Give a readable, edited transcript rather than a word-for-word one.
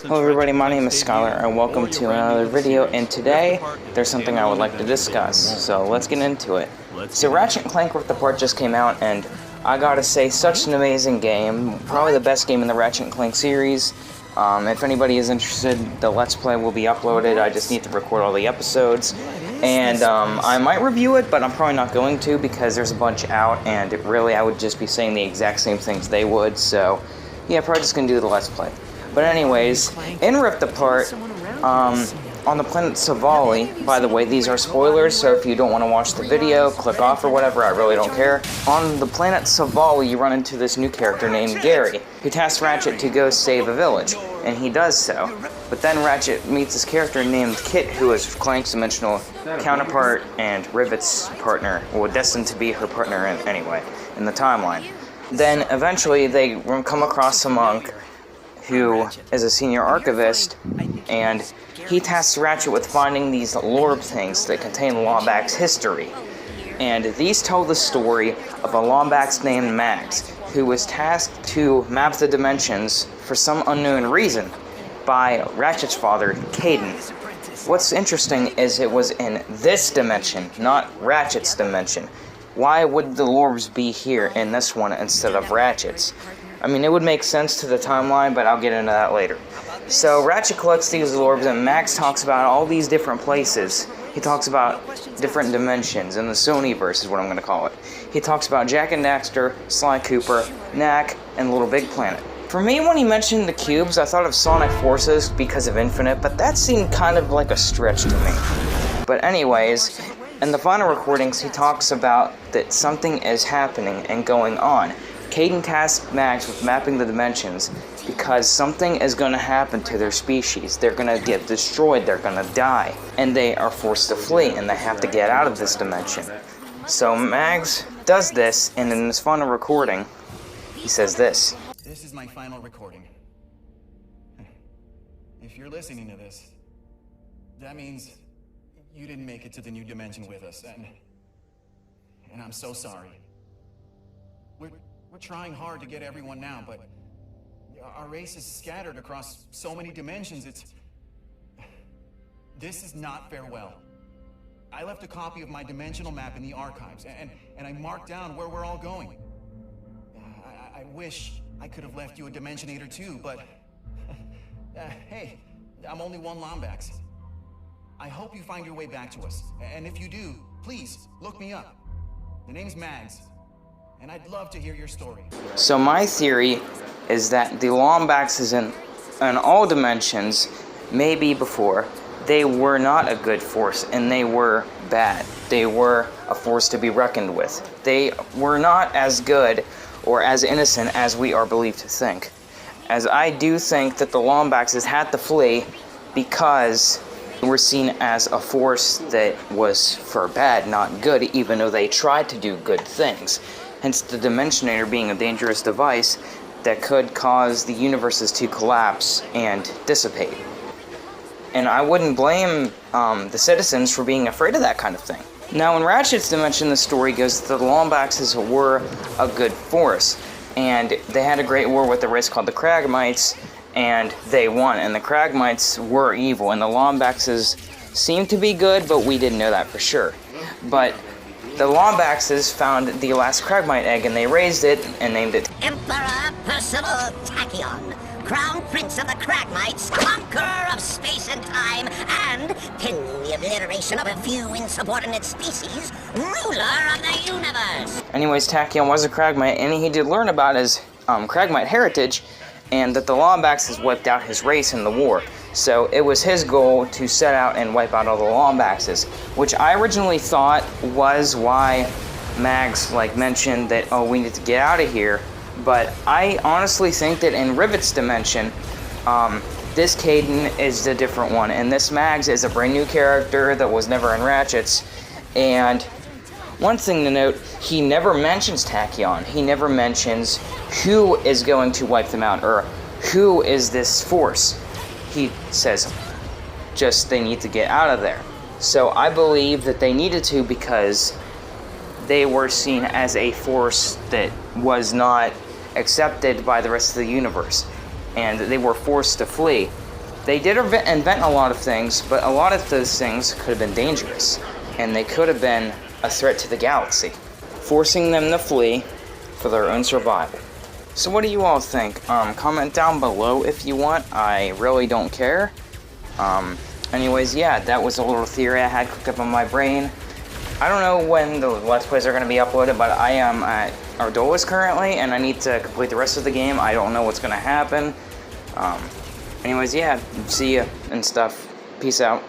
Hello everybody, my name is Skylar and welcome to another video, and today there's something I would like to discuss, so let's get into it. So Ratchet & Clank Rift Apart just came out, and I gotta say, such an amazing game, probably the best game in the Ratchet & Clank series. If anybody is interested, the Let's Play will be uploaded. I just need to record all the episodes, and I might review it, but I'm probably not going to because there's a bunch out, and really I would just be saying the exact same things they would, so yeah, probably just gonna do the Let's Play. But anyways, in Rift Apart, on the planet Savali, by the way, these are spoilers, so if you don't want to watch the video, click off or whatever, I really don't care. On the planet Savali, you run into this new character named Gary, who tasks Ratchet to go save a village, and he does so. But then Ratchet meets this character named Kit, who is Clank's dimensional counterpart and Rivet's partner, well, destined to be her partner anyway, in the timeline. Then eventually they come across a monk who is a senior archivist, and he tasks Ratchet with finding these lore things that contain Lombax history. And these tell the story of a Lombax named Max, who was tasked to map the dimensions for some unknown reason by Ratchet's father, Caden. What's interesting is it was in this dimension, not Ratchet's dimension. Why would the Lorbs be here in this one instead of Ratchet's? I mean, it would make sense to the timeline, but I'll get into that later. So Ratchet collects these orbs, and Max talks about all these different places. He talks about different dimensions, in the Sonyverse is what I'm going to call it. He talks about Jak and Daxter, Sly Cooper, Knack, and Little Big Planet. For me, when he mentioned the cubes, I thought of Sonic Forces because of Infinite, but that seemed kind of like a stretch to me. But anyways, in the final recordings, he talks about that something is happening and going on. Caden tasks Max with mapping the dimensions because something is going to happen to their species. They're going to get destroyed, they're going to die, and they are forced to flee, and they have to get out of this dimension. So Max does this, and in his final recording, he says this. This is my final recording. If you're listening to this, that means you didn't make it to the new dimension with us, and I'm so sorry. We're trying hard to get everyone now, but our race is scattered across so many dimensions, This is not farewell. I left a copy of my dimensional map in the archives, and I marked down where we're all going. I wish I could have left you a Dimensionator too, but... hey, I'm only one Lombax. I hope you find your way back to us, and if you do, please, look me up. The name's Mags. And I'd love to hear your story. So my theory is that the Lombaxes in all dimensions, maybe before, they were not a good force, and they were bad. They were a force to be reckoned with. They were not as good or as innocent as we are believed to think. As I do think that the Lombaxes had to flee because they were seen as a force that was for bad, not good, even though they tried to do good things. Hence the Dimensionator being a dangerous device that could cause the universes to collapse and dissipate. And I wouldn't blame the citizens for being afraid of that kind of thing. Now in Ratchet's dimension, the story goes that the Lombaxes were a good force, and they had a great war with a race called the Kragmites, and they won, and the Kragmites were evil, and the Lombaxes seemed to be good, but we didn't know that for sure. But the Lombaxes found the last Kragmite egg, and they raised it and named it Emperor Percival Tachyon, Crown Prince of the Kragmites, Conqueror of space and time, and, pending the obliteration of a few insubordinate species, ruler of the universe. Anyways, Tachyon was a Kragmite, and he did learn about his Kragmite heritage, and that the Lombaxes wiped out his race in the war. So it was his goal to set out and wipe out all the Lombaxes, which I originally thought was why Mags mentioned that, oh, we need to get out of here. But I honestly think that in Rivet's dimension, this Caden is the different one, and this Mags is a brand new character that was never in Ratchet's. And one thing to note, he never mentions Tachyon. He never mentions who is going to wipe them out, or who is this force. He says just they need to get out of there. So I believe that they needed to because they were seen as a force that was not accepted by the rest of the universe, and they were forced to flee. They did invent a lot of things, but a lot of those things could have been dangerous, and they could have been a threat to the galaxy, forcing them to flee for their own survival. So what do you all think? Comment down below if you want. I really don't care. Anyways, yeah, that was a little theory I had cooked up in my brain. I don't know when the Let's Plays are going to be uploaded, but I am at Ardolas currently, and I need to complete the rest of the game. I don't know what's going to happen. Anyways, yeah, see ya and stuff. Peace out.